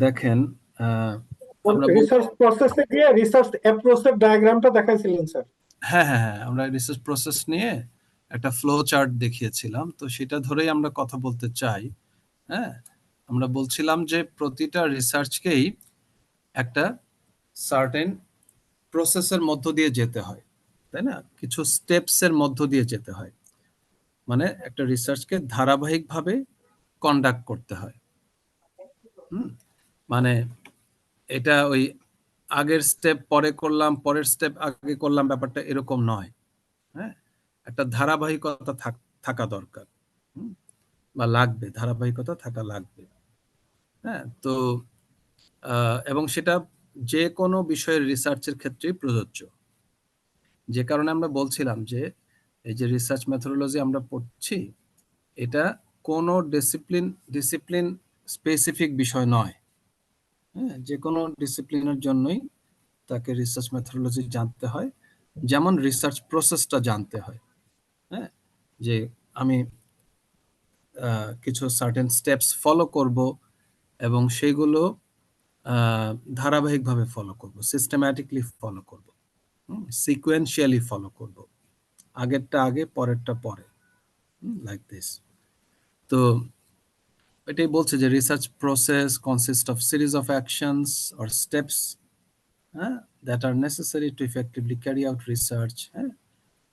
দেখেন আমরা রিসার্চ প্রসেসে গিয়ে রিসার্চ অ্যাপ্রোচের ডায়াগ্রামটা দেখাইছিলেন স্যার। হ্যাঁ, আমরা রিসার্চ প্রসেস নিয়ে একটা ফ্লো চার্ট দেখিয়েছিলাম, তো সেটা ধরেই আমরা কথা বলতে চাই। হ্যাঁ, আমরা বলছিলাম যে প্রতিটা রিসার্চকেই একটা সার্টেন প্রসেসের মধ্য দিয়ে যেতে হয়, তাই না? কিছু স্টেপসের মধ্য দিয়ে যেতে হয়, মানে একটা রিসার্চকে ধারাবাহিকভাবে কন্ডাক্ট করতে হয়। মানে এটা ওই আগের স্টেপ পরে করলাম, পরের স্টেপ আগে করলাম, ব্যাপারটা এরকম নয়। হ্যাঁ, একটা ধারাবাহিকতা থাকা দরকার, বা লাগবে, ধারাবাহিকতা থাকা লাগবে। হ্যাঁ, তো এবং সেটা যে কোনো বিষয়ের রিসার্চের ক্ষেত্রেই প্রযোজ্য। যে কারণে আমরা বলছিলাম যে এই যে রিসার্চ মেথোডোলজি আমরা পড়ছি, এটা কোনো ডিসিপ্লিন স্পেসিফিক বিষয় নয়। হ্যাঁ, যে কোনো ডিসিপ্লিনের জন্যই তাকে রিসার্চ মেথোডোলজি জানতে হয়, যেমন রিসার্চ প্রসেসটা জানতে হয়। হ্যাঁ, যে আমি কিছু সার্টেন স্টেপস ফলো করব এবং সেগুলো ধারাবাহিকভাবে ফলো করব, সিস্টেম্যাটিকলি ফলো করব, সিকোয়েন্সিয়ালি ফলো করব, আগেরটা আগে পরেরটা পরে, লাইক দিস। তো এটাই বলছে যে research process consist of series of actions or steps that are necessary to effectively carry out research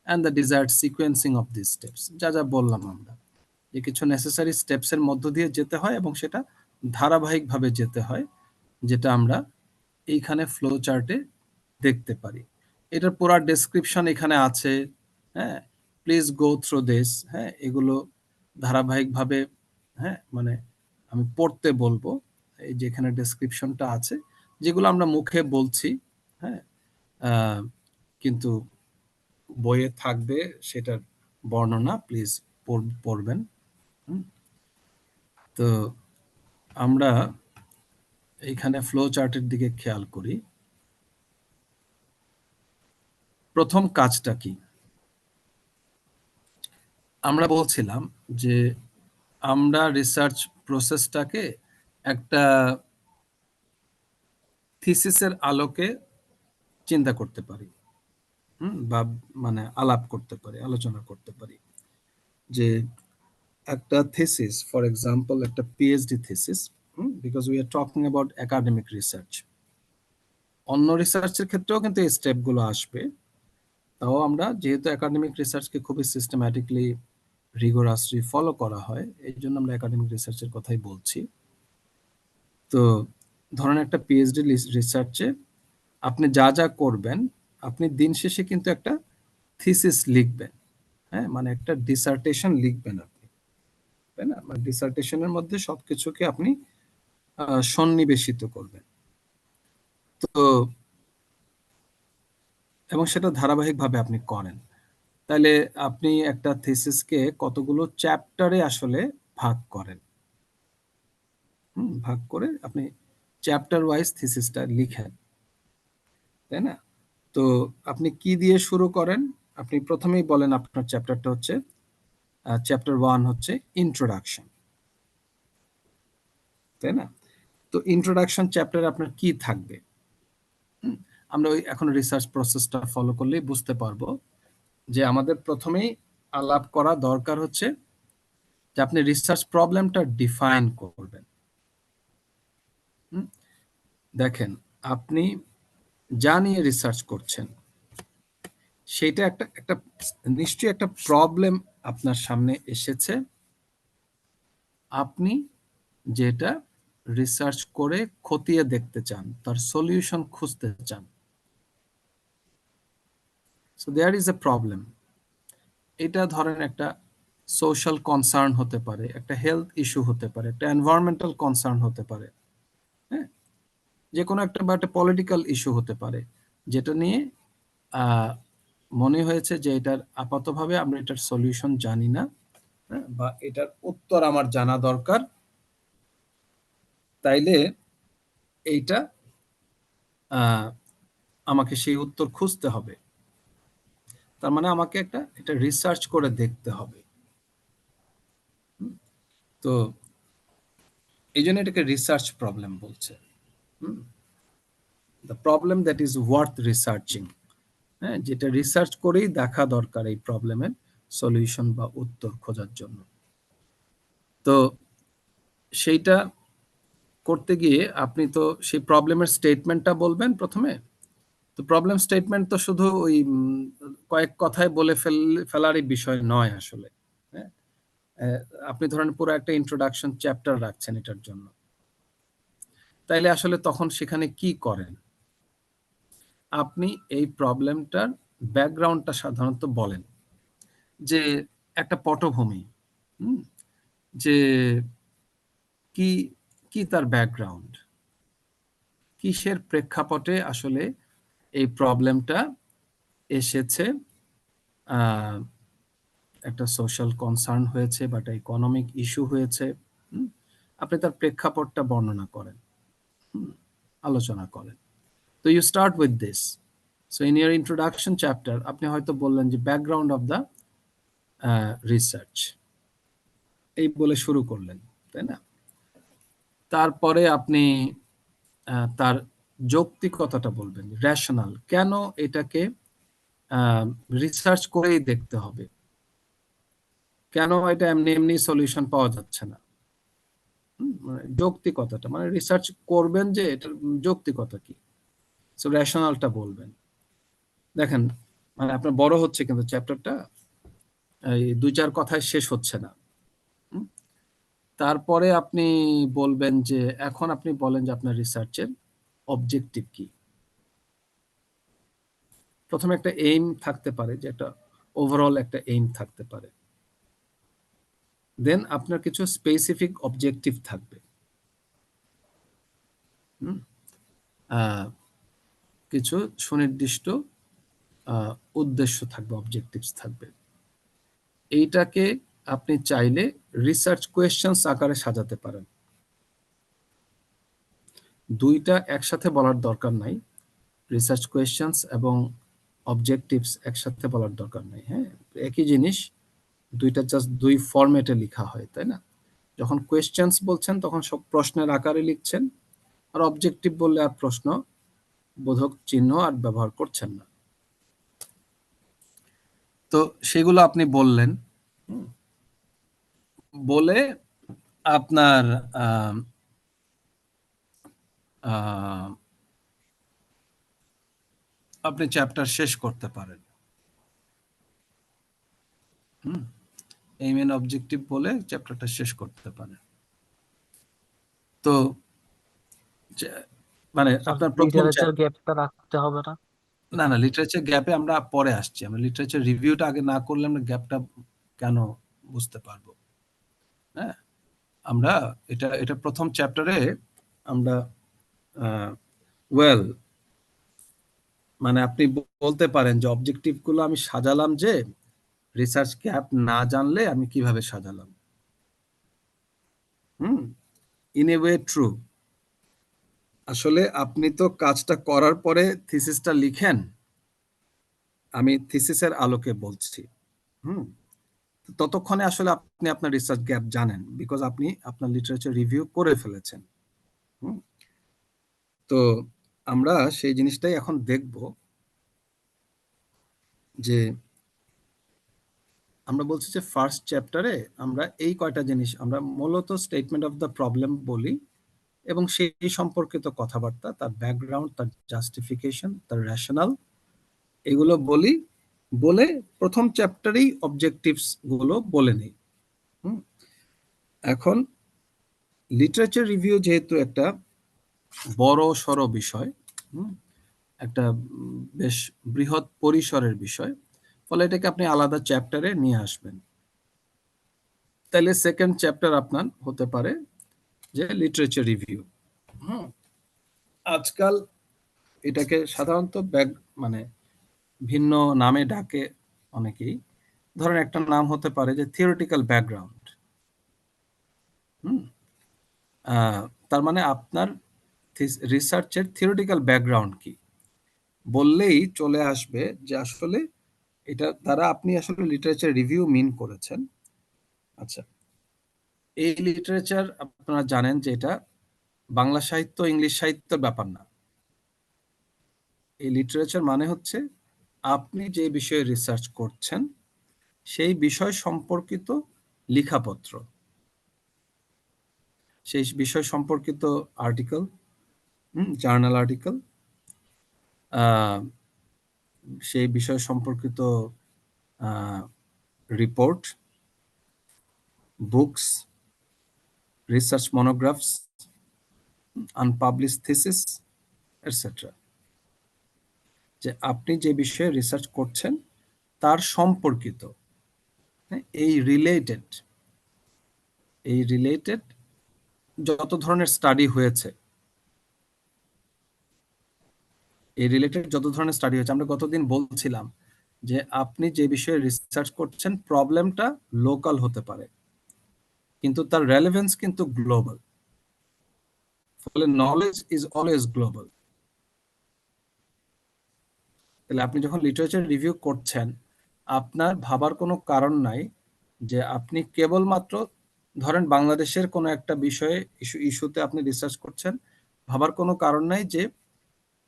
and the desired sequencing of these steps. যা যা বললাম আমরা, যে কিছু নেসেসারি স্টেপসের মধ্য দিয়ে যেতে হয় এবং সেটা ধারাবাহিকভাবে যেতে হয়, যেটা আমরা এইখানে ফ্লো চার্টে দেখতে পারি। এটার পুরো ডেসক্রিপশন এখানে আছে। হ্যাঁ, প্লিজ গো থ্রু দিস। হ্যাঁ, এগুলো ধারাবাহিকভাবে, হ্যাঁ, মানে আমি পড়তে বলবো। এই যে এখানে ডেসক্রিপশনটা আছে, যেগুলো আমরা মুখে বলছি, হ্যাঁ, কিন্তু বইয়ে থাকবে সেটার বর্ণনা, প্লিজ পড়বেন। তো আমরা এইখানে ফ্লো চার্টের দিকে খেয়াল করি। প্রথম কাজটা কি? আমরা বলছিলাম যে আমরা রিসার্চ প্রসেসটাকে একটা থিসিসের আলোকে চিন্তা করতে পারি, বা মানে আলাপ করতে পারি, আলোচনা করতে পারি। যে একটা থিসিস, ফর এক্সাম্পল একটা PhD thesis, because we are talking about academic research. অন্য রিসার্চের ক্ষেত্রেও কিন্তু এই স্টেপগুলো আসবে, তাও আমরা যেহেতু একাডেমিক রিসার্চকে খুবই সিস্টেম্যাটিকলি রিগোরাসলি ফলো করা হয়, এই জন্য আমরা একাডেমিক রিসার্চের কথাই বলছি। তো ধরেন একটা পিএইচডি রিসার্চে আপনি যা যা করবেন, আপনি দিন শেষে কিন্তু একটা থিসিস লিখবেন। হ্যাঁ, মানে একটা ডিসার্টেশন লিখবেন আপনি, তাই না? মানে ডিসার্টেশনের মধ্যে সবকিছুকে আপনি সন্নিবেশিত করবেন। তো এবং সেটা ধারাবাহিকভাবে আপনি করেন। তাহলে আপনি একটা থিসিসকে কতগুলো চ্যাপ্টারে আসলে ভাগ করেন। ভাগ করে আপনি চ্যাপ্টার ওয়াইজ থিসিসটা লিখেন, তাই না? তো আপনি কি দিয়ে শুরু করেন? আপনি প্রথমেই বলেন আপনার চ্যাপ্টারটা হচ্ছে চ্যাপ্টার 1 হচ্ছে ইন্ট্রোডাকশন, তাই না? তো ইন্ট্রোডাকশন চ্যাপ্টারে আপনার কি থাকবে? আমরা ওই এখন রিসার্চ প্রসেসটা ফলো করলেই বুঝতে পারবো যে আমাদের প্রথমেই আলাপ করা দরকার হচ্ছে যে আপনি রিসার্চ প্রবলেমটা ডিফাইন করবেন। দেখেন, আপনি যা নিয়ে রিসার্চ করছেন সেটা একটা নিশ্চয়ই একটা প্রবলেম আপনার সামনে এসেছে, আপনি যেটা রিসার্চ করে খতিয়ে দেখতে চান, তার সলিউশন খুঁজতে চান। So there is a problem. এটা ধরেন একটা সোশ্যাল কনসার্ন হতে পারে, একটা হেলথ ইস্যু হতে পারে, একটা এনভায়রনমেন্টাল কনসার্ন হতে পারে, হ্যাঁ, যে কোনো একটা বা একটা পলিটিক্যাল ইস্যু হতে পারে, যেটা নিয়ে মনে হয়েছে যে এটার আপাতভাবে আমরা এটার সলিউশন জানি না, বা এটার উত্তর আমার জানা দরকার। তাইলে এইটা আমাকে সেই উত্তর খুঁজতে হবে। তার মানে আমাকে এটা রিসার্চ করে দেখতে হবে। তো এই জন্য এটাকে রিসার্চ প্রবলেম বলছে। The problem that is worth researching, হ্যাঁ, যেটা রিসার্চ করেই দেখা দরকার এই প্রবলেমের সলিউশন বা উত্তর খোঁজার জন্য। তো সেইটা করতে গিয়ে আপনি তো সেই প্রবলেমের স্টেটমেন্টটা বলবেন প্রথমে। তো প্রবলেম স্টেটমেন্ট তো শুধু ওই কয়েক কথায় বলে ফেলারই বিষয় নয় আসলে। হ্যাঁ, আপনি ধরেন পুরো একটা ইন্ট্রোডাকশন চ্যাপ্টার রাখছেন এটার জন্য, তাইলে আসলে তখন সেখানে কি করেন? আপনি এই প্রবলেমটার ব্যাকগ্রাউন্ডটা সাধারণত বলেন, যে একটা পটভূমি, যে কি কি তার ব্যাকগ্রাউন্ড, কিসের প্রেক্ষাপটে আসলে এই প্রবলেমটা এসেছে, একটা সোশ্যাল কনসার্ন হয়েছে বা একটা ইকোনমিক ইস্যু হয়েছে, আপনি তার প্রেক্ষাপটটা বর্ণনা করেন, আলোচনা করেন। তো you start with this. So in your introduction chapter আপনি হয়তো বললেন যে ব্যাকগ্রাউন্ড অফ দ্য রিসার্চ, এই বলে শুরু করলেন, তাই না? তারপরে আপনি তার যৌক্তিকতাটা বলবেন, রেশনাল, কেন এটাকে রিসার্চ করেই দেখতে হবে, কেন এটা এমনি এমনি সলিউশন পাওয়া যাচ্ছে না। মানে যৌক্তিকতাটা, মানে রিসার্চ করবেন যে এটার যৌক্তিকতা কি, সো রেশনালটা বলবেন। দেখেন, মানে আপনার বড় হচ্ছে কিন্তু চ্যাপ্টারটা, এই 2-4 কথায় শেষ হচ্ছে না। তারপরে আপনি বলবেন যে এখন আপনি বলেন যে আপনার রিসার্চের অবজেক্টিভ কি। প্রথমে একটা এইম থাকতে পারে, যে একটা ওভারঅল একটা এইম থাকতে পারে। দেন আপনার কিছু স্পেসিফিক অবজেক্টিভ থাকবে, কিছু সুনির্দিষ্ট উদ্দেশ্য থাকবে, অবজেক্টিভস থাকবে। এইটাকে আপনি চাইলে রিসার্চ কোয়েশ্চেন্স আকারে সাজাতে পারেন। দুইটা একসাথে বলার দরকার নাই, রিসার্চ কোয়েশ্চেন্স এবং অবজেক্টিভস একসাথে বলার দরকার নাই। হ্যাঁ, একই জিনিস, দুইটা জাস্ট দুই ফরম্যাটে লেখা হয়, তাই না? যখন কোয়েশ্চেন্স বলছেন তখন সব প্রশ্নের আকারে লিখছেন, আর অবজেক্টিভ বললে আর প্রশ্ন বোধক চিহ্ন আর ব্যবহার করছেন না। তো সেগুলো আপনি বললেন, বলে আপনার আপনি চ্যাপ্টার শেষ করতে পারেন। এইম এন্ড অবজেক্টিভ বলে চ্যাপ্টারটা শেষ করতে পারেন। তো মানে আপনার প্রথম লিটারেচার গ্যাপটা রাখতে হবে না? না না, লিটারেচার গ্যাপে আমরা পরে আসছি। আমরা লিটারেচার রিভিউটা আগে না করলে আমরা গ্যাপটা কেন বুঝতে পারবো? হ্যাঁ, আমরা এটা প্রথম চ্যাপ্টারে আমরা ওয়েল, মানে আপনি বলতে পারেন যে অবজেক্টিভ গুলো আমি সাজালাম, যে রিসার্চ গ্যাপ না জানলে আমি কিভাবে সাজালাম। In a way true. আসলে আপনি তো কাজটা করার পরে থিসিসটা লিখেন, আমি থিসিসের আলোকে বলছি। ততক্ষণে আসলে আপনি আপনার রিসার্চ গ্যাপ জানেন, বিকজ আপনি আপনার লিটারেচার রিভিউ করে ফেলেছেন। তো আমরা সেই জিনিসটাই এখন দেখব, যে আমরা বলছি যে ফার্স্ট চ্যাপ্টারে আমরা এই কয়টা জিনিস, আমরা মূলত স্টেটমেন্ট অফ দ্য প্রবলেম বলি এবং সেই সম্পর্কিত কথাবার্তা, তার ব্যাকগ্রাউন্ড, তার জাস্টিফিকেশন, তার রেশনাল, এগুলো বলি, বলে প্রথম চ্যাপ্টারেই অবজেক্টিভস গুলো বলে নেই। এখন লিটারেচার রিভিউ যেহেতু একটা বড় সড় বিষয়, একটা বেশ বৃহৎ পরিসরের বিষয়, ফলে এটাকে আপনি আলাদা চ্যাপ্টারে নিয়ে আসবেন। তাহলে সেকেন্ড চ্যাপ্টার আপনার হতে পারে যে লিটারেচার রিভিউ। আজকাল এটাকে সাধারণত মানে ভিন্ন নামে ডাকে অনেকেই। ধরেন একটা নাম হতে পারে যে থিওরিটিক্যাল ব্যাকগ্রাউন্ড। তার মানে আপনার রিসার্চের থিওরিটিক্যাল ব্যাকগ্রাউন্ড কি বললেই চলে আসবে যে আসলে এটা দ্বারা আপনি আসলে লিটারেচার রিভিউ মিন করেছেন। আচ্ছা, এই লিটারেচার আপনারা জানেন যে এটা বাংলা সাহিত্য ইংলিশ সাহিত্যের ব্যাপার না। এই লিটারেচার মানে হচ্ছে আপনি যে বিষয়ে রিসার্চ করছেন সেই বিষয় সম্পর্কিত লেখাপত্র, সেই বিষয় সম্পর্কিত আর্টিকেল, জার্নাল আর্টিকেল, সেই বিষয় সম্পর্কিত report, books, research monographs, unpublished thesis etcetera. যে আপনি যে বিষয়ে রিসার্চ করছেন তার সম্পর্কিত, এই রিলেটেড যত ধরনের স্টাডি হয়েছে, আমরা গতদিন বলছিলাম যে আপনি যে বিষয়ে রিসার্চ করছেন প্রবলেমটা লোকাল হতে পারে, কিন্তু তার রেলেভেন্স কিন্তু গ্লোবাল। ফলে নলেজ ইজ অলওয়েজ গ্লোবাল। তাহলে আপনি যখন লিটারেচার রিভিউ করছেন আপনার ভাবার কোনো কারণ নাই যে আপনি কেবলমাত্র ধরেন বাংলাদেশের কোনো একটা বিষয়ে ইস্যুতে আপনি রিসার্চ করছেন, ভাবার কোনো কারণ নাই যে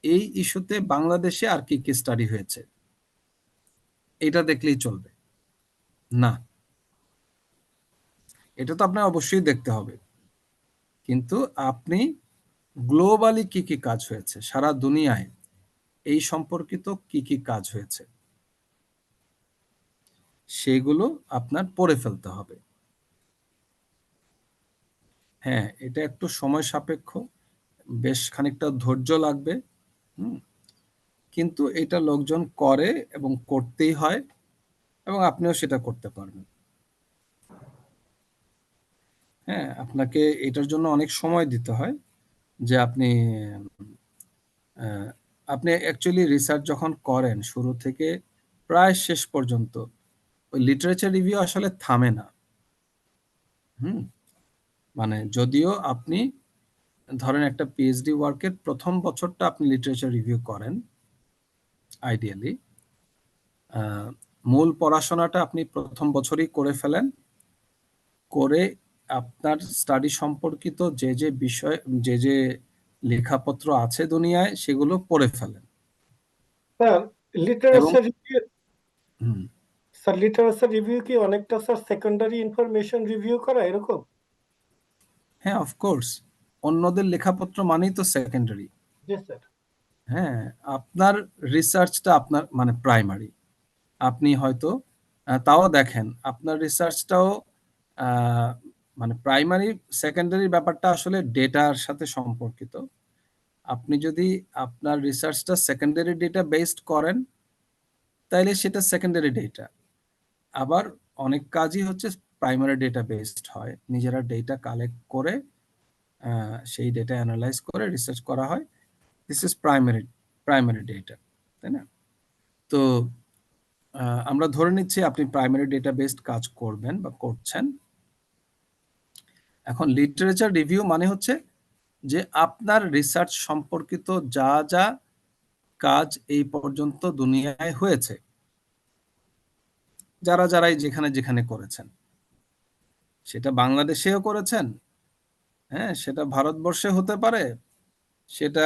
এই ইস্যুতে বাংলাদেশে আর কি কি স্টাডি হয়েছে এটা দেখলেই চলবে না। এটা তো আপনার অবশ্যই দেখতে হবে, কিন্তু আপনি গ্লোবালি কি কি কাজ হয়েছে, সারা দুনিয়ায় এই সম্পর্কিত কি কি কাজ হয়েছে সেগুলো আপনার পড়ে ফেলতে হবে। হ্যাঁ, এটা একটু সময় সাপেক্ষ, বেশ খানিকটা ধৈর্য লাগবে, কিন্তু এটা লোকজন করে এবং করতেই হয়, এবং আপনিও সেটা করতে পারবেন। হ্যাঁ, আপনাকে এটার জন্য অনেক সময় দিতে হয় যে আপনি অ্যাকচুয়ালি রিসার্চ যখন করেন শুরু থেকে প্রায় শেষ পর্যন্ত ওই লিটারেচার রিভিউ আসলে থামে না। মানে যদিও আপনি ধরেন একটা পিএইচডি ওয়ার্কের প্রথম বছরটা আপনি লিটারেচার রিভিউ করেন আইডিয়ালি, মূল পড়াশোনাটা আপনি প্রথম বছরই করে ফেলেন, করে আপনার স্টাডি সম্পর্কিত যে বিষয় যে লেখাপত্র আছে দুনিয়ায় সেগুলো পড়ে ফেলেন। স্যার এবং লিটারেচার রিভিউ কি অনেকটা স্যার সেকেন্ডারি ইনফরমেশন রিভিউ করা এরকম? হ্যাঁ, অফকোর্স, অন্যদের লেখাপত্র মানেই তো সেকেন্ডারি। জি স্যার। হ্যাঁ, আপনার রিসার্চটা আপনার মানে প্রাইমারি। আপনি হয়তো তাও দেখেন আপনার রিসার্চটাও মানে প্রাইমারি সেকেন্ডারি ব্যাপারটা আসলে ডেটার সাথে সম্পর্কিত। আপনি যদি আপনার রিসার্চটা সেকেন্ডারি ডেটা বেসড করেন তাইলে সেটা সেকেন্ডারি ডেটা। আবার অনেক কাজই হচ্ছে প্রাইমারি ডেটা বেসড হয়, নিজেরা ডেটা কালেক্ট করে সেই ডেটা অ্যানালাইজ করে রিসার্চ করা হয়। দিস ইজ প্রাইমারি ডেটা, তাই না? তো আমরা ধরে নিচ্ছি আপনি প্রাইমারি ডেটা বেসড কাজ করবেন বা করছেন। এখন লিটারেচার রিভিউ মানে হচ্ছে যে আপনার রিসার্চ সম্পর্কিত যা যা কাজ এই পর্যন্ত দুনিয়ায় হয়েছে, যারাই যেখানে যেখানে করেছেন, সেটা বাংলাদেশেও করেছেন, হ্যাঁ, সেটা ভারতবর্ষে হতে পারে, সেটা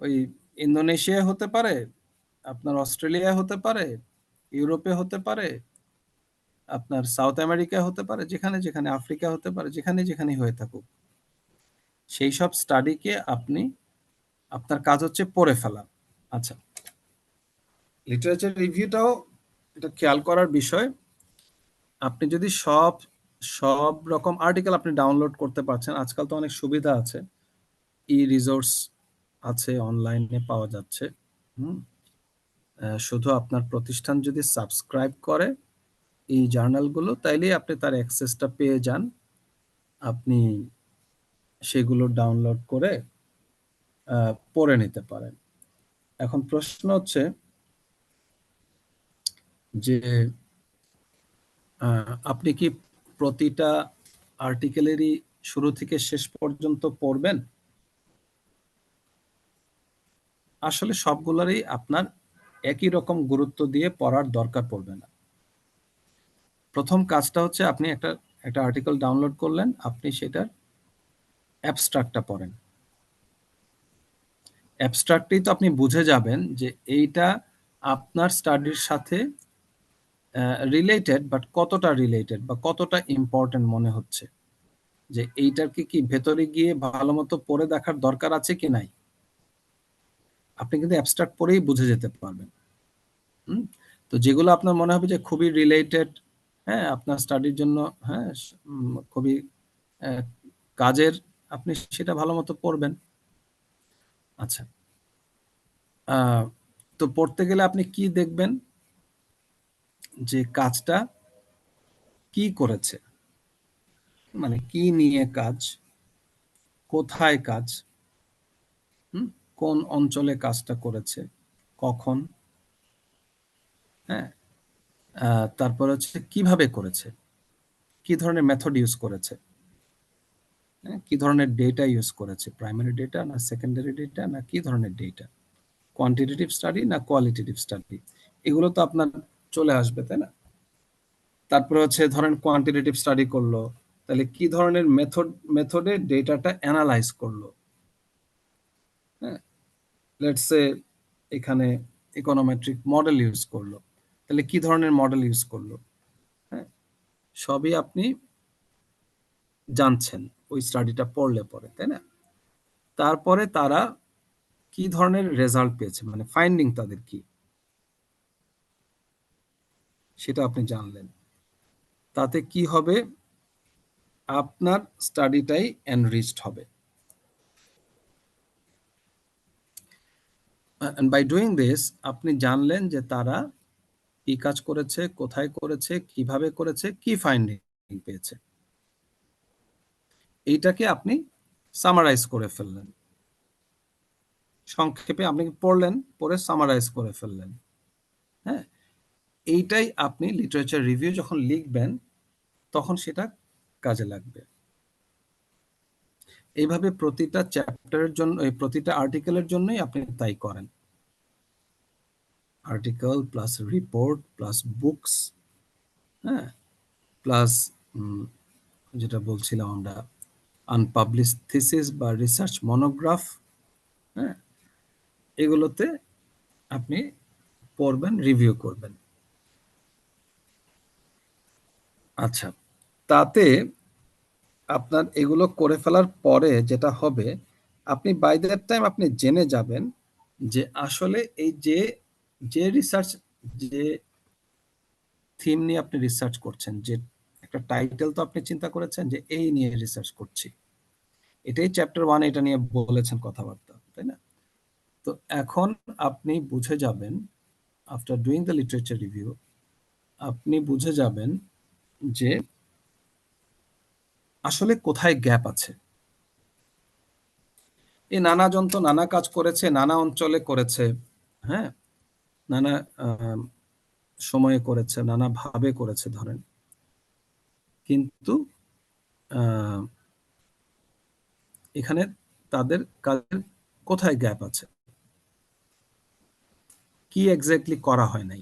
ওই ইন্দোনেশিয়ায় হতে পারে, আপনার অস্ট্রেলিয়ায় হতে পারে, ইউরোপে হতে পারে, আপনার সাউথ আমেরিকায় হতে পারে, যেখানে যেখানে, আফ্রিকা হতে পারে, যেখানে যেখানে হয়ে থাকুক, সেই সব স্টাডিকে আপনার কাজ হচ্ছে পড়ে ফেলা। আচ্ছা, লিটারেচার রিভিউটাও এটা খেয়াল করার বিষয়, আপনি যদি সব রকম আর্টিকেল আপনি ডাউনলোড করতে পারছেন, আজকাল তো অনেক সুবিধা আছে, রিসোর্স আছে, অনলাইনে পাওয়া যাচ্ছে। শুধু আপনার প্রতিষ্ঠান যদি সাবস্ক্রাইব করে এই জার্নালগুলো তাইলেই আপনি তার অ্যাক্সেসটা পেয়ে যান, আপনি সেগুলো ডাউনলোড করে পড়ে নিতে পারেন। এখন প্রশ্ন হচ্ছে যে আপনি কি প্রতিটা আর্টিকেলেরই শুরু থেকে শেষ পর্যন্ত পড়বেন? আসলে সবগুলোরই আপনার একই রকম গুরুত্ব দিয়ে পড়ার দরকার পড়বে না। প্রথম কাজটা হচ্ছে আপনি একটা আর্টিকেল ডাউনলোড করলেন, আপনি সেটার অ্যাবস্ট্রাক্টটা পড়েন। অ্যাবস্ট্রাক্টেই তো আপনি বুঝে যাবেন যে এইটা আপনার স্টাডির সাথে রিলেটেড, বাট কতটা রিলেটেড বা কতটা ইম্পর্টেন্ট মনে হচ্ছে, যে এইটার কি ভেতরে গিয়ে ভালো মতো পড়ে দেখার দরকার আছে কি নাই। আপনি কিন্তু অ্যাবস্ট্রাক্ট পড়েই বুঝে যেতে পারবেন। তো যেগুলো আপনার মনে হবে যে খুবই রিলেটেড, হ্যাঁ, আপনার স্টাডির জন্য, হ্যাঁ, খুবই কাজের, আপনি সেটা ভালো মতো পড়বেন। আচ্ছা, তো পড়তে গেলে আপনি কি দেখবেন, যে কাজটা কি করেছে, মানে কি নিয়ে কাজ, কোথায় কাজ, কোন অঞ্চলে কাজটা করেছে, কখন, হ্যাঁ, তারপর হচ্ছে কিভাবে করেছে, কি ধরনের মেথড ইউজ করেছে, হ্যাঁ, কি ধরনের ডেটা ইউজ করেছে, প্রাইমারি ডেটা না সেকেন্ডারি ডেটা না কি ধরনের ডেটা, কোয়ান্টিটেটিভ স্টাডি না কোয়ালিটেটিভ স্টাডি, এগুলো তো আপনার চলে আসবে, তাই না? তারপরে হচ্ছে ধরেন কোয়ান্টিটেটিভ স্টাডি করলো, তাহলে কি ধরনের মেথডে ডেটাটা অ্যানালাইজ করলো, হ্যাঁ, লেটস সে এখানে ইকোনোমেট্রিক মডেল ইউজ করলো, তাহলে কি ধরনের মডেল ইউজ করলো, হ্যাঁ, সবই আপনি জানছেন ওই স্টাডিটা পড়লে পরে, তাই না? তারপরে তারা কি ধরনের রেজাল্ট পেয়েছে, মানে ফাইন্ডিং তাদের কি, সেটা আপনি জানলেন। তাতে কি হবে, আপনার স্টাডিটাই এনরিচড হবে। and by doing this আপনি জানলেন যে তারা কি কাজ করেছে, কোথায় করেছে, কিভাবে করেছে, কি ফাইন্ডিং পেয়েছে। এইটাকে আপনি সামারাইজ করে ফেললেন, সংক্ষেপে আপনি পড়লেন, পড়ে সামারাইজ করে ফেললেন, হ্যাঁ। এইটাই আপনি লিটারেচার রিভিউ যখন লিখবেন তখন সেটা কাজে লাগবে। এইভাবে প্রতিটা চ্যাপ্টারের জন্য, প্রতিটা আর্টিকেলের জন্যই আপনি তাই করেন। Article plus report plus books, হ্যাঁ, প্লাস যেটা বলছিলাম আমরা আনপাবলিশ থিসিস বা রিসার্চ মনোগ্রাফ, হ্যাঁ, এগুলোতে আপনি পড়বেন, রিভিউ করবেন। আচ্ছা, তাতে আপনার এগুলো করে ফেলার পরে যেটা হবে, আপনি বাই দ্যাট টাইম আপনি জেনে যাবেন যে আসলে এই যে যে রিসার্চ, যে থিম নিয়ে আপনি রিসার্চ করছেন, যে একটা টাইটেল তো আপনি চিন্তা করেছেন যে এই নিয়ে রিসার্চ করছি, এটাই চ্যাপ্টার 1, এটা নিয়ে বলেছেন কথাবার্তা, তাই না? তো এখন আপনি বুঝে যাবেন, after doing the literature review, আপনি বুঝে যাবেন যে আসলে কোথায় গ্যাপ আছে। এই নানাজন তো নানা কাজ করেছে, নানা অঞ্চলে করেছে, হ্যাঁ, নানা সময়ে করেছে, নানা ভাবে করেছে ধরেন, কিন্তু এখানে তাদের কাজের কোথায় গ্যাপ আছে, কি এক্স্যাক্টলি করা হয় নাই,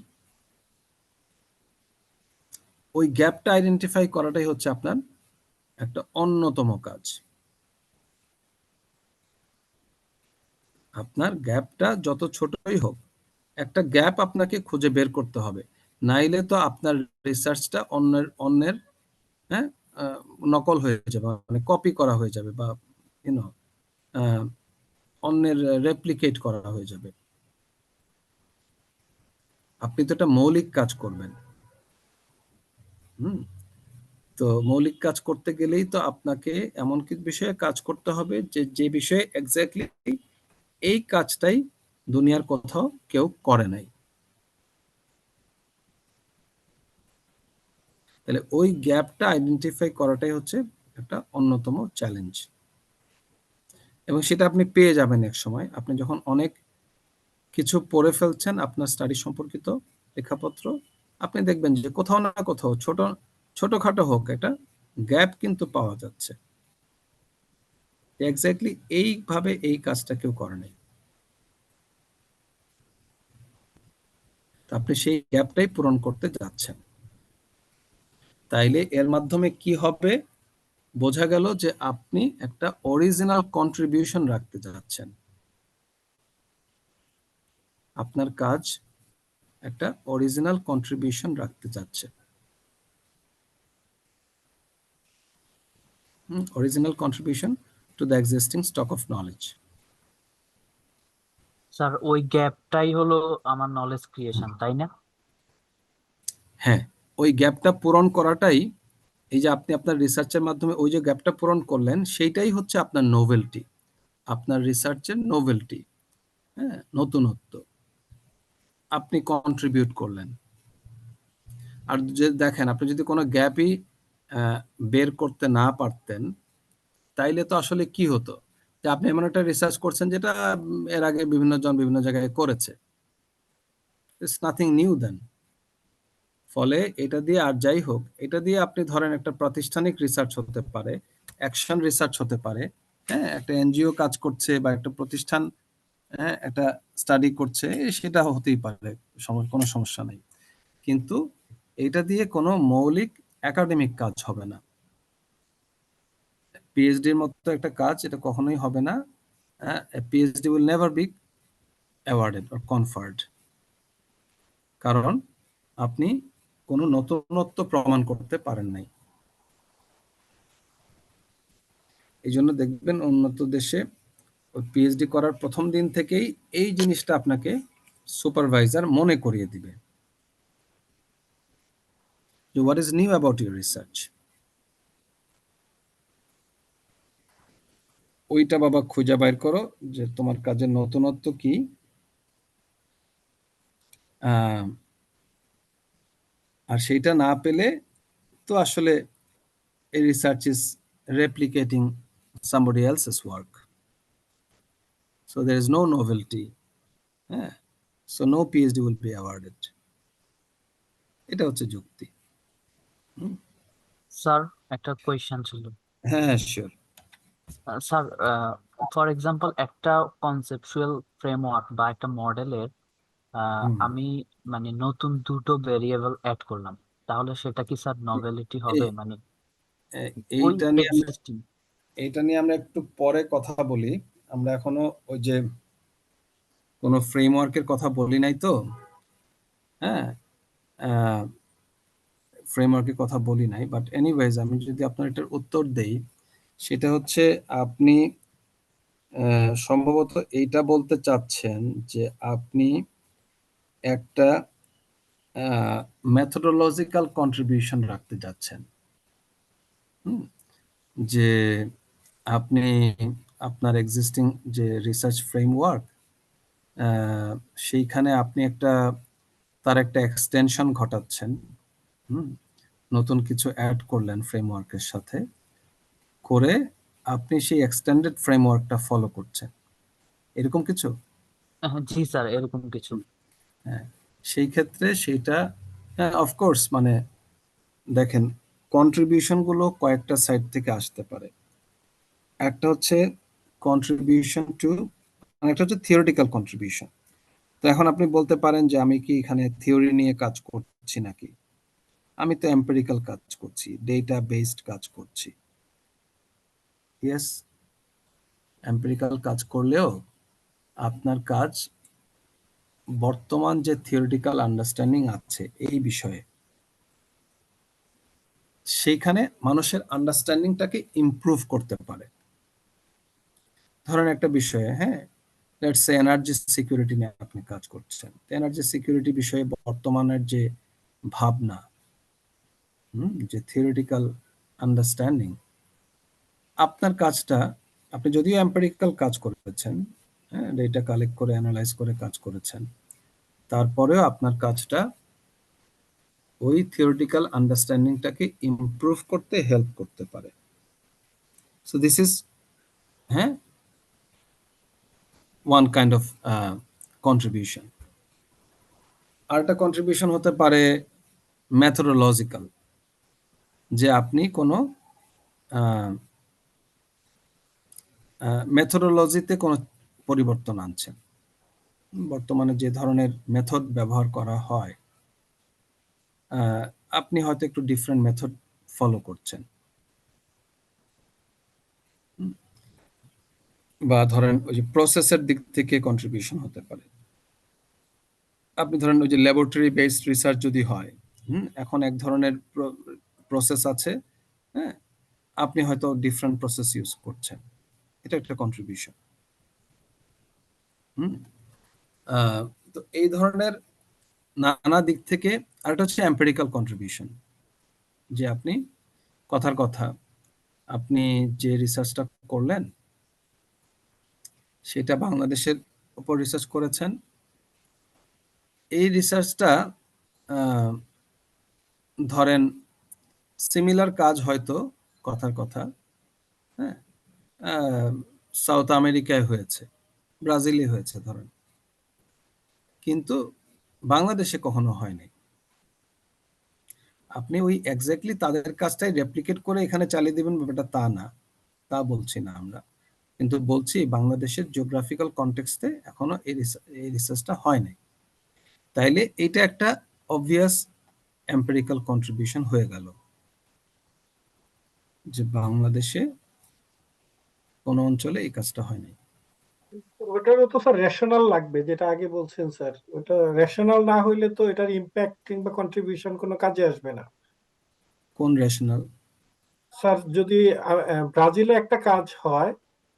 ওই গ্যাপটা আইডেন্টিফাই করাটাই হচ্ছে আপনার একটা অন্যতম কাজ। আপনার গ্যাপটা যত ছোটই হোক, একটা গ্যাপ আপনাকে খুঁজে বের করতে হবে, নাইলে তো আপনার রিসার্চটা অন্যের, হ্যাঁ, নকল হয়ে যাবে, মানে কপি করা হয়ে যাবে, বা ইউনো অন্যের রেপ্লিকেট করা হয়ে যাবে। আপনি তো একটা মৌলিক কাজ করবেন, হুম। তো মৌলিক কাজ করতে গেলেই তো আপনাকে এমন কিছু বিষয়ে কাজ করতে হবে যে যে বিষয়ে এক্স্যাক্টলি এই কাজটাই দুনিয়ার কোথাও কেউ করে নাই। তাহলে ওই গ্যাপটা আইডেন্টিফাই করাটাই হচ্ছে একটা অন্যতম চ্যালেঞ্জ, এবং সেটা আপনি পেয়ে যাবেন এক সময়, আপনি যখন অনেক কিছু পড়ে ফেলছেন আপনার স্টাডি সম্পর্কিত লেখাপত্র, আপনি দেখবেন যে কোথাও না কোথাও ছোটখাটো হোক একটা গ্যাপ কিন্তু পাওয়া যাচ্ছে, এক্স্যাক্টলি এইভাবে এই কাজটা কেউ করে নাই। আপনি সেই গ্যাপটাই পূরণ করতে যাচ্ছেন। তাইলে এর মাধ্যমে কি হবে? বোঝা গেল যে আপনি একটা অরিজিনাল কন্ট্রিবিউশন রাখতে যাচ্ছেন। আপনার কাজ একটা অরিজিনাল কন্ট্রিবিউশন রাখতে যাচ্ছে। Original contribution to the existing stock of knowledge. Sir ওই গ্যাপটাই হলো আমার নলেজ ক্রিয়েশন, তাই না? হ্যাঁ, ওই গ্যাপটা পূরণ করাটাই, এই যে আপনি আপনার রিসার্চের মাধ্যমে ওই যে গ্যাপটা পূরণ করলেন, সেইটাই হচ্ছে আপনার নোভেলটি, আপনার রিসার্চের নোভেলটি। হ্যাঁ, নতুনত্ব আপনি কন্ট্রিবিউট করলেন। আর যে দেখেন, আপনি যদি কোনো গ্যাপই বের করতে না পারতেন, তাইলে তো আসলে কি হতো, যে আপনি এমন একটা রিসার্চ করছেন যেটা এর আগে বিভিন্ন জন বিভিন্ন জায়গায় করেছে, ইটস নাথিং নিউ দেন। ফলে এটা দিয়ে, আর যাই হোক, এটা দিয়ে আপনি ধরেন একটা প্রাতিষ্ঠানিক রিসার্চ হতে পারে, অ্যাকশন রিসার্চ হতে পারে, হ্যাঁ, একটা এনজিও কাজ করছে বা একটা প্রতিষ্ঠান, হ্যাঁ, একটা স্টাডি করছে, সেটা হতেই পারে, কোনো সমস্যা নেই। কিন্তু এটা দিয়ে কোনো মৌলিক একাডেমিক কাজ হবে না। পিএইচডির মতো একটা কাজ এটা কখনোই হবে না। PhD will never be awarded or conferred, কারণ আপনি কোনো নতুনত্ব প্রমাণ করতে পারেন নাই। এই জন্য দেখবেন উন্নত দেশে পিএইচডি করার প্রথম দিন থেকেই এই জিনিসটা আপনাকে সুপারভাইজার মনে করিয়ে দিবে, যে what is new about your research. ওইটা বাবা খুঁজে বাইর করো যে তোমার কাজের নতুনত্ব কি। আর সেইটা না পেলে তো আসলে এই research is replicating somebody else's work, so there is no novelty, হ্যাঁ, so no PhD will be awarded. এটা হচ্ছে যুক্তি। স্যার একটা কোয়েশ্চেন ছিল। হ্যাঁ, শিওর। স্যার ফর এক্সাম্পল একটা কনসেপচুয়াল ফ্রেমওয়ার্ক বা একটা মডেলের আমি মানে নতুন দুটো ভেরিয়েবল অ্যাড করলাম, তাহলে সেটা কি স্যার নভেলিটি হবে? মানে ওই এইটা নিয়ে এক্সিস্টিং। এইটা নিয়ে আমরা একটু পরে কথা বলি। আমরা এখনো ওই যে কোনো ফ্রেমওয়ার্কের কথা বলি নাই তো, হ্যাঁ, ফ্রেমওয়ার্কের কথা বলি নাই। বাট এনিওয়েজ, আমি যদি আপনার এটার উত্তর দেই, সেটা হচ্ছে আপনি সম্ভবত এইটা বলতে চাচ্ছেন যে আপনি একটা মেথোডোলজিক্যাল কন্ট্রিবিউশন রাখতে যাচ্ছেন। যে আপনি আপনার এক্সিস্টিং যে রিসার্চ ফ্রেমওয়ার্ক, সেইখানে আপনি তার একটা এক্সটেনশন ঘটাচ্ছেন, নতুন কিছু অ্যাড করলেন ফ্রেমওয়ার্কের সাথে, করে আপনি সেই এক্সটেন্ডেড ফ্রেমওয়ার্কটা ফলো করছেন, এরকম কিছু। জি স্যার, এরকম কিছু। হ্যাঁ, সেই ক্ষেত্রে সেইটা, হ্যাঁ, অফকোর্স, মানে দেখেন, কন্ট্রিবিউশন গুলো কয়েকটা সাইড থেকে আসতে পারে। একটা হচ্ছে কন্ট্রিবিউশন টু, একটা হচ্ছে থিওরিটিক্যাল কন্ট্রিবিউশন। তো এখন আপনি বলতে পারেন যে আমি কি এখানে থিওরি নিয়ে কাজ করছি নাকি, আমি তো এম্পিরিক্যাল কাজ করছি, ডেটা বেসড কাজ করছি। ইয়েস, এম্পিরিক্যাল কাজ করলেও আপনার কাজ বর্তমান যে থিওরিটিক্যাল আন্ডারস্ট্যান্ডিং আছে এই বিষয়ে, সেইখানে মানুষের আন্ডারস্ট্যান্ডিংটাকে ইমপ্রুভ করতে পারে। ধরেন একটা বিষয়ে, হ্যাঁ, লেটস সে এনার্জি সিকিউরিটি নিয়ে আপনি কাজ করছেন। এনার্জি সিকিউরিটি বিষয়ে বর্তমানের যে ভাবনা, যে থিওরিটিক্যাল আন্ডারস্ট্যান্ডিং, আপনার কাজটা, আপনি যদিও এম্পিরিক্যাল কাজ করেছেন, হ্যাঁ, ডেটা কালেক্ট করে অ্যানালাইজ করে কাজ করেছেন, তারপরেও আপনার কাজটা ওই থিওরিটিক্যাল আন্ডারস্ট্যান্ডিংটাকে ইমপ্রুভ করতে হেল্প করতে পারে। সো দিস ইজ, হ্যাঁ, ওয়ান কাইন্ড অফ কন্ট্রিবিউশন। আরেকটা কন্ট্রিবিউশন হতে পারে মেথোডোলজিক্যাল, যে আপনি কোনো মেথোডোলজিতে কোনো পরিবর্তন আনছেন। বর্তমানে যে ধরনের মেথড ব্যবহার করা হয়, আপনি হয়তো একটু ডিফারেন্ট মেথড ফলো করছেন, বা ধরেন ওই যে প্রসেসের দিক থেকে কন্ট্রিবিউশন হতে পারে। আপনি ধরেন ওই যে ল্যাবরেটরি বেসড রিসার্চ যদি হয়, এখন এক ধরনের প্রসেস আছে, হ্যাঁ, আপনি হয়তো ডিফারেন্ট প্রসেস ইউজ করছেন, এটা একটা কন্ট্রিবিউশন। তো এই ধরনের নানা দিক থেকে। আরেকটা হচ্ছে এম্পিরিক্যাল কন্ট্রিবিউশন, যে আপনি কথার কথা, আপনি যে রিসার্চটা করলেন সেটা বাংলাদেশের উপর রিসার্চ করেছেন। এই রিসার্চটা ধরেন সিমিলার কাজ হয়তো কথার কথা, হ্যাঁ, সাউথ আমেরিকায় হয়েছে, ব্রাজিলে হয়েছে ধরেন, কিন্তু বাংলাদেশে কখনো হয়নি। আপনি ওই এক্স্যাক্টলি তাদের কাজটাই রেপ্লিকেট করে এখানে চালিয়ে দিবেন ব্যাপারটা তা না, তা বলছি না আমরা, কিন্তু বলছি বাংলাদেশের জিওগ্রাফিক্যাল কনটেক্সটে এখনো এই রিসার্চটা হয় নাই। তাইলে এটা একটা অবভিয়াস এম্পিরিক্যাল কন্ট্রিবিউশন হয়ে গেল, যে বাংলাদেশে কোন অঞ্চলে এই কাজটা হয় নাই। ওটারও তো স্যার রেশনাল লাগবে, যেটা আগে বলছেন স্যার। ওটা রেশনাল না হইলে তো এটার ইম্প্যাক্ট কিংবা কন্ট্রিবিউশন কোনো কাজে আসবে না কোন রেশনাল? স্যার। যদি ব্রাজিলে একটা কাজ হয়,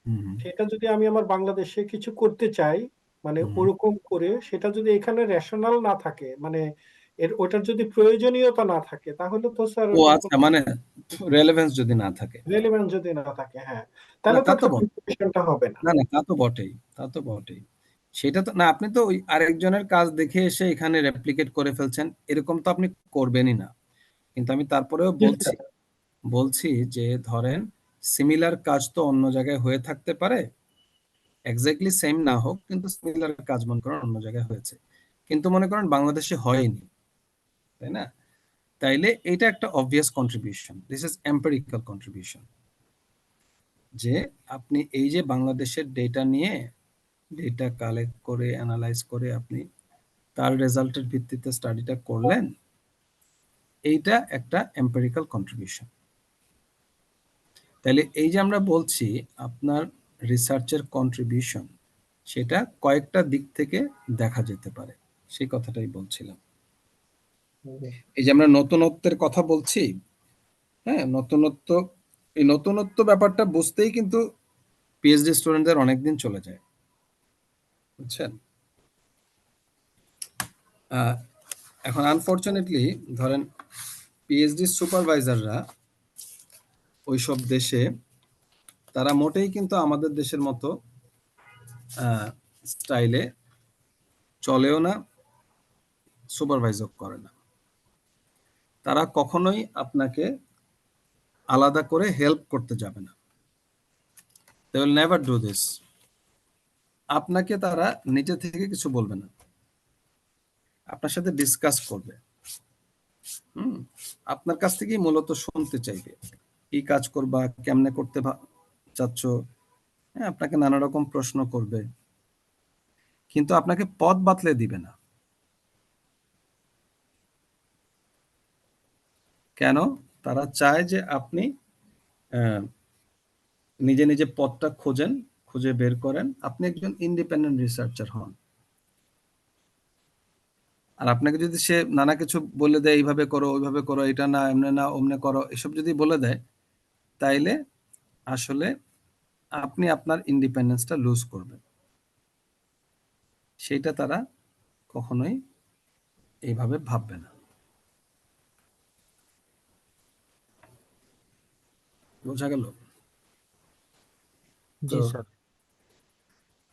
হুম সেটা যদি আমি আমার বাংলাদেশে কিছু করতে চাই, মানে হুম। ওরকম করে, সেটা যদি এখানে রেশনাল না থাকে, মানে ওটার যদি প্রয়োজনীয়তা না থাকে, তাহলে তো স্যার ও ওটার আচ্ছা, মানে রেলেভেন্স যদি না থাকে। রেলেভেন্স যদি না থাকে, হ্যাঁ, না তাহলে তো তা তো ওটার বটে, কন্ট্রিবিউশনটা হবে না। না না তা তো বটেই, তা তো বটেই। সেটা তো না, আপনি তো ওই আরেকজনের কাজ দেখে এসে এখানে রেপ্লিকেট করে ফেলছেন, এরকম তো আপনি করবেনই না। কিন্তু আমি তারপরেও জি বলছি, স্যার। যে ধরেন সিমিলার কাজ তো অন্য জায়গায় হয়ে থাকতে পারে, এক্স্যাক্টলি সেম না হোক, কিন্তু সিমিলার কাজ মনে করেন অন্য জায়গায় হয়েছে, কিন্তু মনে করেন বাংলাদেশে হয়নি, তাই না? তাইলে এটা একটা obvious contribution, this is empirical contribution, যে আপনি এই যে বাংলাদেশের ডেটা নিয়ে, ডেটা কালেক্ট করে অ্যানালাইজ করে আপনি তার রেজাল্টের ভিত্তিতে স্টাডিটা করলেন, এইটা একটা এম্পিরিক্যাল কন্ট্রিবিউশন। তাহলে এই যে আমরা বলছি আপনার রিসার্চের কন্ট্রিবিউশন, সেটা কয়েকটা দিক থেকে দেখা যেতে পারে, সেই কথাটাই বলছিলাম। এই যে আমরা নতুনত্বের কথা বলছি, হ্যাঁ, নতুনত্ব, এই নতুনত্ব ব্যাপারটা বুঝতেই কিন্তু পিএইচডি স্টুডেন্টদের অনেকদিন চলে যায়, বুঝছেন? এখন আনফরচুনেটলি ধরেন পিএইচডি সুপারভাইজাররা ওইসব দেশে, তারা মোটেই কিন্তু আমাদের দেশের মতো স্টাইলে চলেও না, সুপারভাইজও করে না। তারা কখনোই আপনাকে আলাদা করে হেল্প করতে যাবে না, they will never do this. আপনাকে তারা নিজে থেকে কিছু বলবে না, আপনার সাথে ডিসকাস করবে, আপনার কাছ থেকেই মূলত শুনতে চাইবে, কি কাজ করবা, কেমনে করতে চাচ্ছ, হ্যাঁ, আপনাকে নানা রকম প্রশ্ন করবে, কিন্তু আপনাকে পথ বাতলে দিবে না। কেন? তারা চায় যে আপনি নিজে নিজে পথটা খোঁজেন, খুঁজে বের করেন, আপনি একজন ইন্ডিপেন্ডেন্ট রিসার্চার হন। আর আপনাকে যদি সে নানা কিছু বলে দেয়, এইভাবে করো, ওইভাবে করো, এটা না, এমনে না, অমনে করো, এসব যদি বলে দেয়, তাইলে আসলে আপনি আপনার ইন্ডিপেন্ডেন্সটা লুজ করবেন। সেটা তারা কখনোই এইভাবে ভাববে না। বোঝা গেল? তো জি স্যার।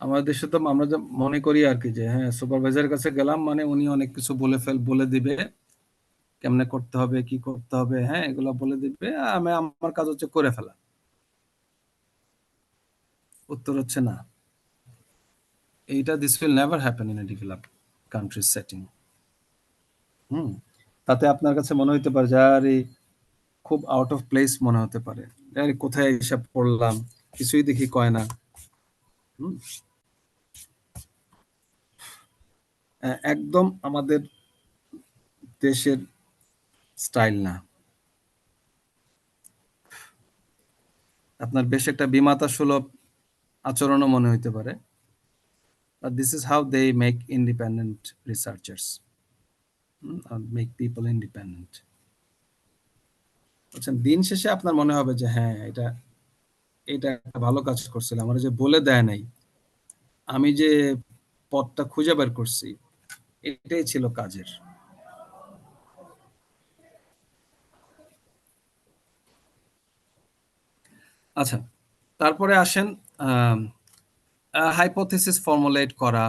আমাদের দেশে তো আমরা যে মনে করি আর কি, যে হ্যাঁ, সুপারভাইজারের কাছে গেলাম মানে উনি অনেক কিছু বলে দিবে, কেমনে করতে হবে, কি করতে হবে, হ্যাঁ, এগুলো বলে দিবে, আমি আমার কাজ হচ্ছে করে ফেলা। উত্তর হচ্ছে না, এইটা this will never happen in a developed country setting. তাতে আপনার কাছে মনে হতে পারে যে আরে খুব আউট অফ প্লেস মনে হতে পারে, আরে কোথায় এসব পড়লাম, কিছুই দেখি কয় না। হুম, একদম আমাদের দেশের স্টাইল না। আপনার বেশ একটা বিমাতা সুলভ আচরণও মনে হইতে পারে, but this is how they make independent researchers, or make people independent. আচ্ছা, দিন শেষে আপনার মনে হবে যে হ্যাঁ, এটা এটা একটা ভালো কাজ করছিলাম, আমার যে বলে দেয় নাই, আমি যে পথটা খুঁজে বের করছি, এটাই ছিল কাজের। আচ্ছা, তারপরে আসেন হাইপোথিসিস ফর্মুলেট করা।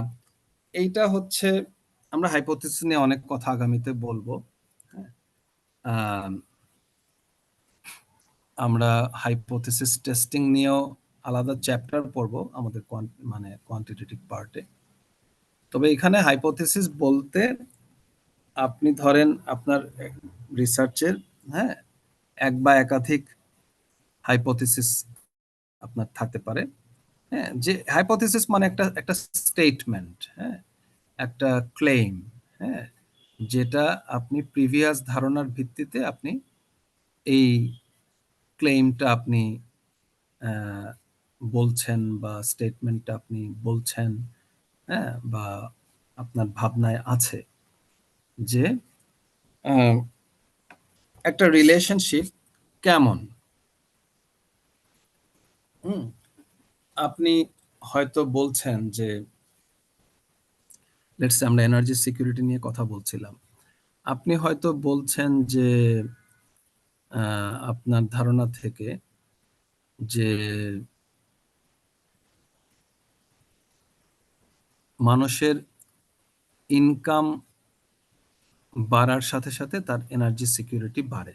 এইটা হচ্ছে, আমরা হাইপোথিসিস নিয়ে অনেক কথা আগামীতে বলবো। আমরা হাইপোথিসিস টেস্টিং নিয়েও আলাদা চ্যাপ্টার পড়বো আমাদের মানে কোয়ান্টিটেটিভ পার্টে। তবে এখানে হাইপোথিসিস বলতে আপনি ধরেন আপনার রিসার্চের হ্যাঁ এক বা একাধিক হাইপোথিসিস আপনার থাকতে পারে। হ্যাঁ, যে হাইপোথিসিস মানে একটা একটা স্টেটমেন্ট, হ্যাঁ, একটা ক্লেম, হ্যাঁ, যেটা আপনি প্রিভিয়াস ধারণার ভিত্তিতে আপনি এই ক্লেমটা আপনি বলছেন বা স্টেটমেন্টটা আপনি বলছেন, হ্যাঁ, বা আপনার ভাবনায় আছে যে একটা রিলেশনশিপ কেমন। আপনি হয়তো বলছেন যে লেটস সে আমরা এনার্জি সিকিউরিটি নিয়ে কথা বলছিলাম, আপনি হয়তো বলছেন যে আপনার ধারণা থেকে যে মানুষের ইনকাম বাড়ার সাথে সাথে তার এনার্জি সিকিউরিটি বাড়ে,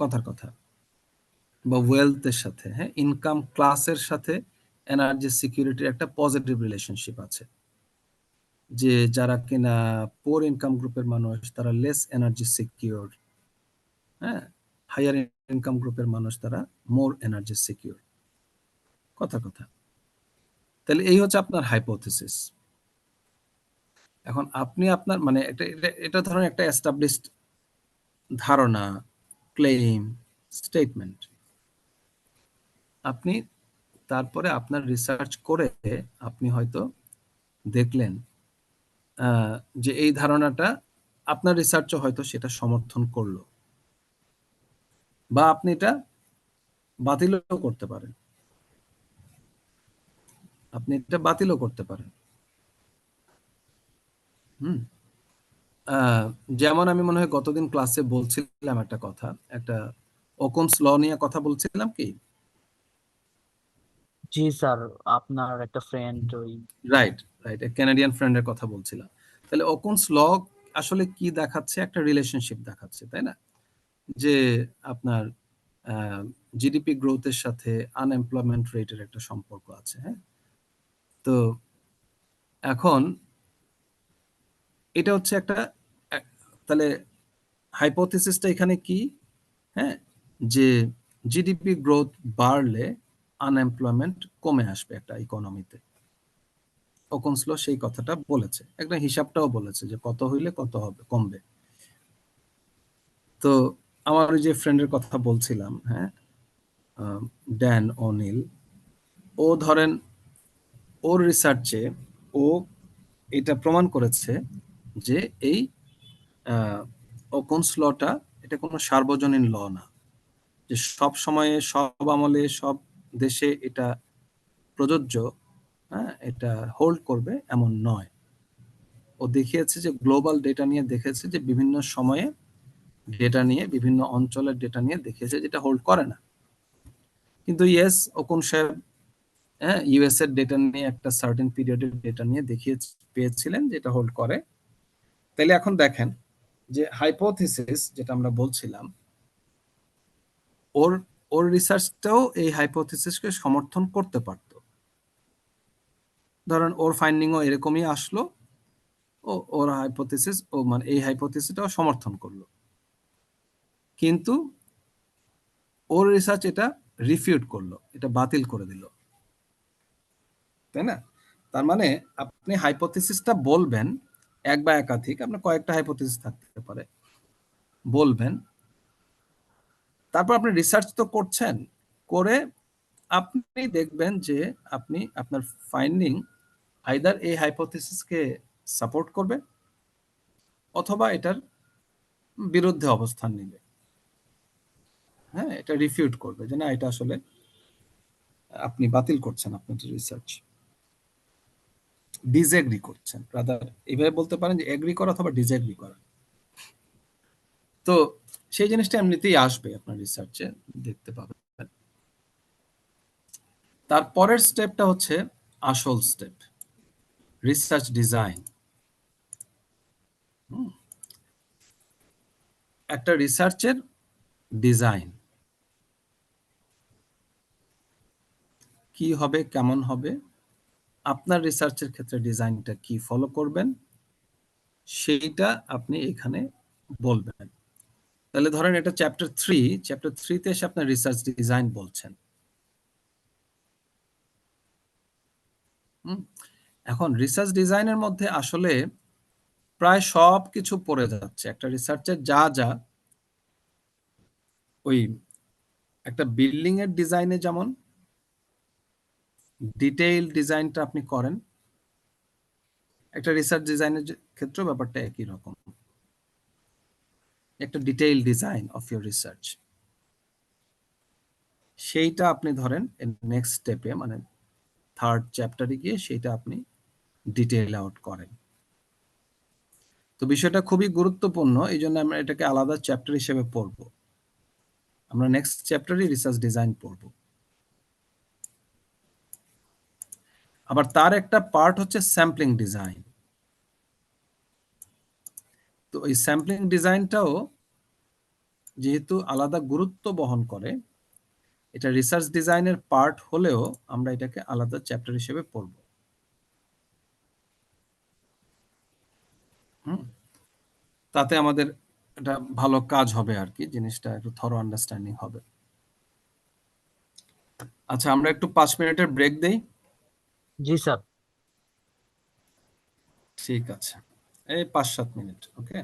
কথার কথা, বা ওয়েলথের সাথে, হ্যাঁ, ইনকাম ক্লাসের সাথে এনার্জি সিকিউরিটির একটা পজিটিভ রিলেশনশিপ আছে। যে যারা কিনা পোর ইনকাম গ্রুপের মানুষ তারা লেস এনার্জি সিকিউর, হ্যাঁ, হায়ার ইনকাম গ্রুপের মানুষ তারা মোর এনার্জি সিকিউর, কথা কথা। তাহলে এই হচ্ছে আপনার হাইপোথিসিস। এখন আপনি আপনার মানে এটা ধরেন একটা এস্টাবলিশড ধারণা, ক্লেম, স্টেটমেন্ট। আপনি তারপরে আপনার রিসার্চ করে আপনি হয়তো দেখলেন যে এই ধারণাটা আপনার রিসার্চও হয়তো সেটা সমর্থন করলো, বা আপনি এটা বাতিলও করতে পারেন, আপনি এটা বাতিলও করতে পারেন। যেমন আমি মনে হয় গতদিন ক্লাসে বলছিলাম একটা কথা, একটা ওকমস ল নিয়ে কথা বলছিলাম কি? জি স্যার, আপনার একটা ফ্রেন্ড ওই রাইট, রাইট, ক্যানাডিয়ান ফ্রেন্ডের কথা বলছিলাম। তাহলে ওকমস ল আসলে কি দেখাচ্ছে? একটা রিলেশনশিপ দেখাচ্ছে, তাই না? যে আপনার জিডিপি গ্রোথের সাথে আনএমপ্লয়মেন্ট রেটের একটা সম্পর্ক আছে, হ্যাঁ। তো এখন এটা হচ্ছে একটা তাহলে হাইপোথিসিসটা এখানে কি? হ্যাঁ, যে জিডিপি গ্রোথ বাড়লে আনএমপ্লয়মেন্ট কমে আসবে একটা ইকোনমিতে। ওকমস ল সেই কথাটা বলেছে, একটা হিসাবটাও বলেছে যে কত হইলে কত হবে, কমবে। তো আমার ওই যে ফ্রেন্ডের কথা বলছিলাম, হ্যাঁ, ড্যান ওনিল, ও ধরেন ওর রিসার্চে ও এটা প্রমাণ করেছে যে এই ওকমস লটা এটা কোনো সার্বজনীন ল না, যে সব সময়ে সব আমলে সব দেশে এটা প্রযোজ্য, হ্যাঁ, এটা হোল্ড করবে এমন নয়। ও দেখিয়েছে যে গ্লোবাল ডেটা নিয়ে দেখেছে যে বিভিন্ন সময়ে ডেটা নিয়ে, বিভিন্ন অঞ্চলের ডেটা নিয়ে দেখিয়েছে যেটা হোল্ড করে না। কিন্তু ইয়েস, ওকন সাহেব হ্যাঁ ইউএস এর ডেটা নিয়ে একটা সার্টেন পিরিয়ডের ডেটা নিয়ে দেখিয়ে পেয়েছিলেন যেটা হোল্ড করে। তাহলে এখন দেখেন যে হাইপোথিসিস যেটা আমরা বলছিলাম, ওর ওর রিসার্চটাও এই হাইপোথিসিসকে সমর্থন করতে পারত। ধরেন ওর ফাইন্ডিংও এরকমই আসলো, ওর হাইপোথিসিস ও মানে এই হাইপোথিসিসটাও সমর্থন করলো, কিন্তু ওর রিসার্চ এটা রিফিউট করলো, এটা বাতিল করে দিল, তাই না? তার মানে আপনি হাইপোথিসিসটা বলবেন, এক বা একাধিক, আপনার কয়েকটা হাইপোথিসিস থাকতে পারে, বলবেন। তারপর আপনি রিসার্চ তো করছেন, করে আপনি দেখবেন যে আপনি আপনার ফাইন্ডিং আইদার এই হাইপোথিসিসকে সাপোর্ট করবে অথবা এটার বিরুদ্ধে অবস্থান নেবে। হ্যাঁ, এটা রিফিউট করবে যে না, এটা আসলে আপনি বাতিল করছেন আপনার রিসার্চ, ডিসএগ্রি করছেন। রাদার এইভাবে বলতে পারেন যে এগ্রি করা অথবা ডিসএগ্রি করা। তো সেই জিনিসটা এমনিতেই আসবে আপনার রিসার্চে, দেখতে পাবেন। তারপরের স্টেপটা হচ্ছে আসল স্টেপ, রিসার্চ ডিজাইন। একটা রিসার্চের ডিজাইন কি হবে, কেমন হবে, আপনার রিসার্চের ক্ষেত্রে ডিজাইনটা কি ফলো করবেন, সেইটা আপনি এখানে বলবেন। তাহলে ধরেন এটা চ্যাপ্টার 3, চ্যাপ্টার 3 তে এসে আপনার রিসার্চ ডিজাইন বলছেন। এখন রিসার্চ ডিজাইনের মধ্যে আসলে প্রায় সব কিছু পড়ে যাচ্ছে। একটা রিসার্চের যা যা ওই একটা বিল্ডিং এর ডিজাইনে যেমন ডিটেইল ডিজাইনটা আপনি করেন, একটা রিসার্চ ডিজাইনের ক্ষেত্রেও ব্যাপারটা একই রকম। একটা detail design of your research, সেইটা আপনি ধরেন নেক্সট স্টেপে, মানে থার্ড চ্যাপ্টারে গিয়ে সেইটা আপনি ডিটেইল আউট করেন। তো বিষয়টা খুবই গুরুত্বপূর্ণ, এই জন্য আমরা এটাকে আলাদা চ্যাপ্টার হিসেবে পড়ব। আমরা নেক্সট চ্যাপ্টারে রিসার্চ ডিজাইন পড়ব। আবার তার একটা পার্ট হচ্ছে স্যাম্পলিং ডিজাইন। তো এই স্যাম্পলিং ডিজাইনটাও যেহেতু আলাদা গুরুত্ব বহন করে, এটা রিসার্চ ডিজাইনের পার্ট হলেও আমরা এটাকে আলাদা চ্যাপ্টার হিসেবে পড়ব। তাতে আমাদের এটা ভালো কাজ হবে আর কি, জিনিসটা একটু থরো আন্ডারস্ট্যান্ডিং হবে। আচ্ছা, আমরা একটু 5 মিনিটের ব্রেক দেই। জি স্যার। ঠিক আছে, এই 5-7 মিনিট। ওকে।